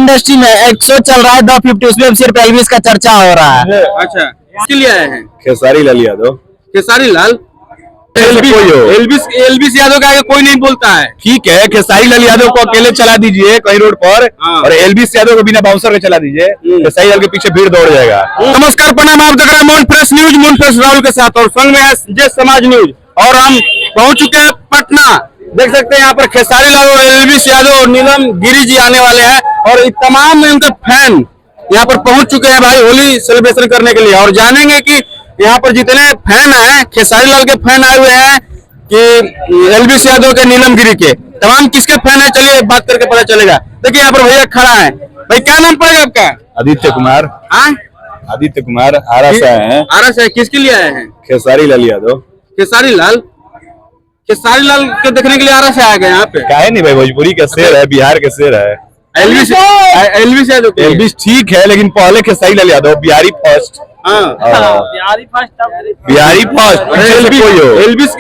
Industry में एक show चल रहा है द 50, उसमें सिर्फ एल्विस का चर्चा हो रहा है। अच्छा, किसके लिए आए हैं? खेसारी लाल यादव। खेसारी लाल? एल्विस यादव का आगे कोई नहीं बोलता है। ठीक है, खेसारी लाल यादव को अकेले चला दीजिए कहीं रोड पर, और एल्विस यादव को बिना बाउंसर के चला दीजिए, खेसारी लाल के पीछे भीड़ दौड़ जाएगा। नमस्कार, प्रणाम, आप देख रहे हैं Mohan fresh news, Mohan fresh Rahul के साथ, और संग में है जय समाज न्यूज। और हम पहुंच चुके हैं पटना। देख सकते हैं यहाँ पर खेसारी लाल और एल्विस यादव और नीलम गिरी जी आने वाले हैं, और तमाम उनके फैन यहाँ पर पहुंच चुके हैं भाई होली सेलिब्रेशन करने के लिए। और जानेंगे कि यहाँ पर जितने फैन हैं, खेसारी लाल के फैन आए हुए हैं कि एल्विस यादव के, नीलम गिरी के, तमाम किसके फैन है, चलिए बात करके पता चलेगा। देखिए यहाँ पर भैया खड़ा है। भाई क्या नाम पड़ेगा आपका? आदित्य कुमार। आदित्य कुमार, आरा से आए हैं। आरा से? किसके लिए आए हैं? खेसारी लाल यादव। खेसारी लाल? खेसारी लाल के देखने के लिए आरा से आ गए यहाँ पे? काहे नहीं भाई, भोजपुरी का शेर है, बिहार के शेर है। एल्विस यादव? एल्विस ठीक है, लेकिन पहले खेसारी लाल यादव, बिहारी फर्स्ट। बिहारी फर्स्ट।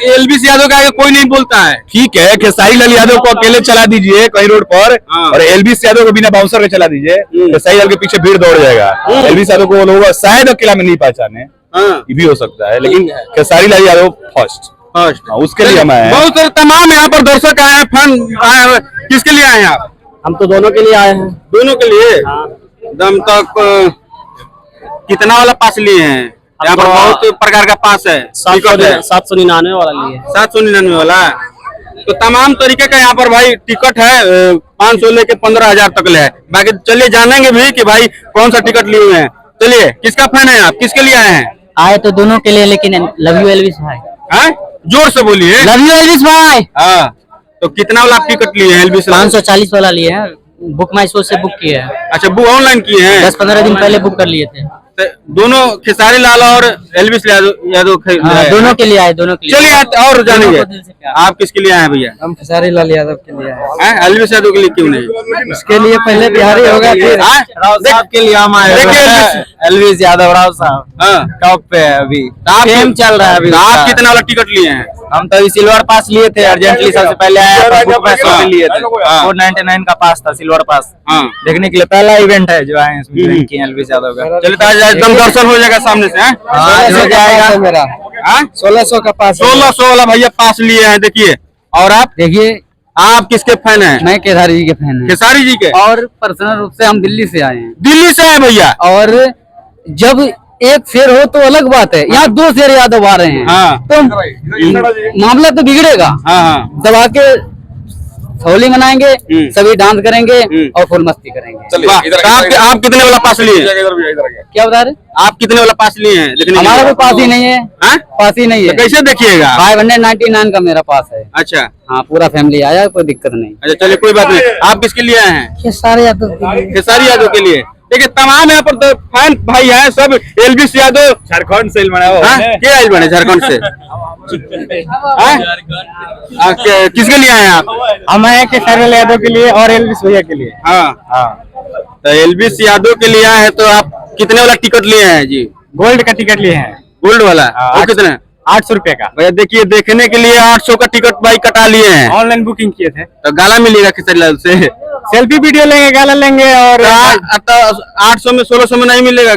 एल्विस यादव का आगे कोई नहीं बोलता है। ठीक है, खेसारी लाल यादव को अकेले चला दीजिए कहीं रोड पर, और एल्विस यादव को बिना बाउंसर के चला दीजिए, खेसारी लाल के पीछे भीड़ दौड़ जाएगा। एल्विस यादव को लोग शायद अकेला में नहीं पहचाने, ये भी हो सकता है, लेकिन खेसारी लाल यादव फर्स्ट। उसके लिए हम आए हैं। बहुत सारे तमाम यहाँ पर दर्शक आए हैं, फैन आए हैं। किसके लिए आए हैं आप? हम तो दोनों के लिए आए हैं। दोनों के लिए? दम तक कितना वाला पास लिए हैं? यहाँ पर बहुत प्रकार का पास है। 799 वाला लिए। 799 वाला? तो तमाम तरीके का यहाँ पर भाई टिकट है, 500 लेके 15,000 तक ले है। बाकी चलिए जानेंगे भी कि भाई कौन सा टिकट लिए हुए हैं। चलिए, किसका फैन है आप? किसके लिए आए हैं? आए तो दोनों के लिए, लेकिन लव यू एल्विस भाई। जोर से बोलिए। लव यू एल्विस भाई। हाँ, तो कितना वाला टिकट लिए हैं एल्विस? 540 वाला लिए हैं, बुक माई शो से बुक किए हैं। अच्छा, बुक ऑनलाइन किए हैं? 10-15 दिन पहले बुक कर लिए थे। दोनों खेसारी लाल और एल्विस यादव दोनों के लिए आए, दोनों के लिए। चलिए और जानेंगे, आप किसके लिए आए हैं भैया? हम खेसारी लाल यादव के लिए आए हैं। एल्विस यादव के लिए क्यों नहीं? उसके लिए पहले बिहारी होगा, फिर राव साहब के लिए हम आए। एल्विस यादव राव साहब टॉप पे है अभी, गेम चल रहा है अभी। आप कितना वाला टिकट लिए हैं? हम तो सिल्वर पास लिए थे, अर्जेंटली सबसे पहले आया लिए थे। 499 का पास था, सिल्वर पास देखने के लिए। पहला इवेंट है जो आए इसमें एल्विस यादव का। चलिए एकदम दर्शन हो जाएगा सामने से। हो जाएगा मेरा 1600 का पास। 1600 वाला भैया पास लिए हैं। देखिए, और आप देखिए, आप किसके फैन हैं? मैं खेसारी जी के फैन हूँ। खेसारी जी के? और पर्सनल रूप से हम दिल्ली से आए हैं। दिल्ली से आए भैया? और जब एक शेर हो तो अलग बात है, यहाँ 2 शेर यादव आ रहे हैं, तो मामला तो बिगड़ेगा। दबा के होली मनाएंगे, सभी डांस करेंगे और फुल मस्ती करेंगे। आप कितने वाला पास लिए? क्या बता रहे? आप कितने वाला पास लिए हैं? हमारा कोई पास ही नहीं है। पास ही नहीं है। तो कैसे देखिएगा? 599 का मेरा पास है। अच्छा, हाँ, पूरा फैमिली आया, कोई दिक्कत नहीं। अच्छा, चलिए कोई बात नहीं। आप किसके लिए आए हैं? खेसारी यादव। खेसारी यादव के लिए। देखिए, तमाम यहाँ पर तो फैन भाई हैं, सब एल्विस यादव। झारखंड से बना क्या आइल बने झारखंड से? किसके लिए आए हैं आप? हम आए खेसारी लाल यादव के लिए और एल्विस भैया के लिए। तो एल्विस यादव के लिए आए हैं, तो आप कितने वाला टिकट लिए हैं जी? गोल्ड का टिकट लिए हैं। गोल्ड वाला? वो कितने? 800 रुपए का। भैया देखिए, देखने के लिए 800 का टिकट भाई कटा लिए हैं। ऑनलाइन बुकिंग किए थे। तो गाला मिलेगा खेसारी लाल से? सेल्फी वीडियो लेंगे, गाला लेंगे। और 800 में 1600 में नहीं मिलेगा,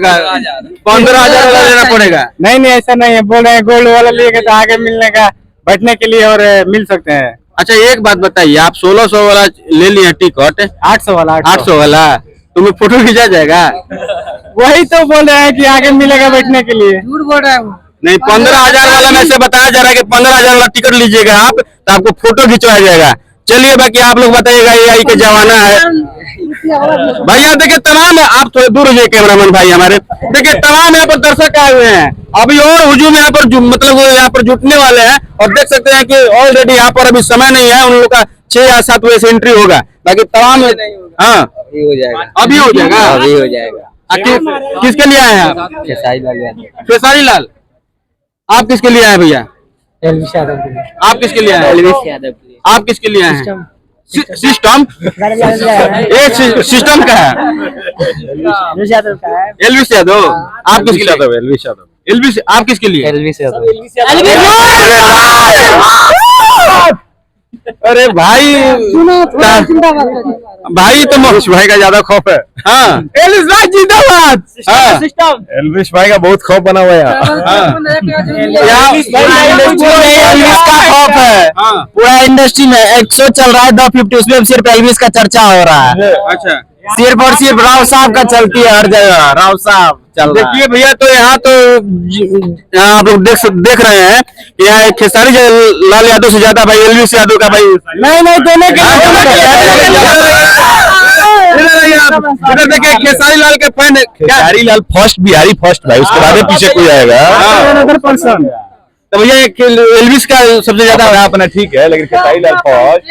15,000 वाला लेना पड़ेगा। नहीं, ऐसा नहीं है, बोल रहे हैं गोल्ड वाला लेंगे तो आगे मिलने का, बैठने के लिए और मिल सकते हैं। अच्छा, एक बात बताइए, आप 1600 वाला ले लिए टिकट, 800 वाला, तुम्हें फोटो खींचा जाएगा? वही तो बोल रहे हैं कि आगे मिलेगा बैठने के लिए। झूठ बोल रहा है नहीं, 15,000 वाला में से बताया जा रहा है कि 15,000 वाला टिकट लीजिएगा आप, तो आपको फोटो खिंचवाया जाएगा। चलिए, बाकी आप लोग बताइएगा, AI के जमाना है भैया। देखिए, तमाम, आप थोड़े दूर हो जाइए कैमरामैन भाई हमारे। देखिए, तमाम यहाँ पर दर्शक आए हुए हैं, अभी और हुजूम यहाँ पर मतलब यहाँ पर जुटने वाले हैं। और देख सकते हैं कि ऑलरेडी यहाँ पर अभी समय नहीं है, उन लोगों का 6 या 7 बजे से एंट्री होगा। बाकी तमाम अभी हो जाएगा। अभी हो जाएगा। किसके लिए आए हैं आप? खेसारी लाल। आप किसके लिए आए भैया? एल्विस यादव के लिए। आप किसके लिए आए? एल्विस यादव के लिए। आप किसके लिए आए हैं? सिस्टम? ये सिस्टम का है? एल्विस यादव का है। एल्विस यादव। आप किसके लिए? एल्विस यादव। एल्विस, आप किसके लिए? एल्विस यादव। अरे भाई भाई तो एल्विश भाई का ज्यादा खौफ है। हाँ एल्विस भाई जिंदाबाद। हाँ एल्विश भाई का बहुत खौफ बना हुआ है यहाँ। एल्विस का खौफ है पूरा इंडस्ट्री में। एक शो चल रहा है द 50, उसमें सिर्फ एल्विस का चर्चा हो रहा है। अच्छा सिर्फ और सिर्फ राव साहब का चलती है हर जगह, राव साहब चल रहा है। देखिए भैया तो यहाँ तो यहाँ आप लोग देख रहे हैं यहाँ खेसारी लाल यादव से ज्यादा भाई एल्विस यादव का भाई नहीं दोनों के इधर देखिए खेसारी लाल के fan Khesari Lal first, Bihari first भाई, उसके बाद पीछे कोई आएगा। तो भैया एल्विस का सबसे ज्यादा अपना ठीक है, लेकिन खेसारी लाल फर्स्ट।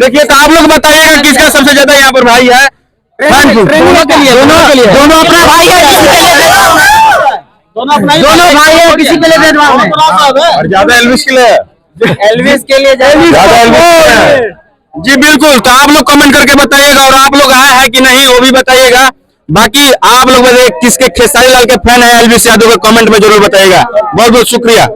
देखिए तो आप लोग बताइएगा किसका सबसे ज्यादा यहाँ पर भाई है। दोनों अपना भाई है, दोनों भाई है, किसी पे ले भेदभाव नहीं। और ज्यादा एल्विस के लिए, एल्विस के लिए ज्यादा एल्विस। जी बिल्कुल, तो आप लोग कमेंट करके बताइएगा और आप लोग आए हैं कि नहीं वो भी बताइएगा। बाकी आप लोग किसके खेसारी लाल के फैन है एल्विस यादव के कमेंट में जरूर बताइएगा। बहुत बहुत शुक्रिया।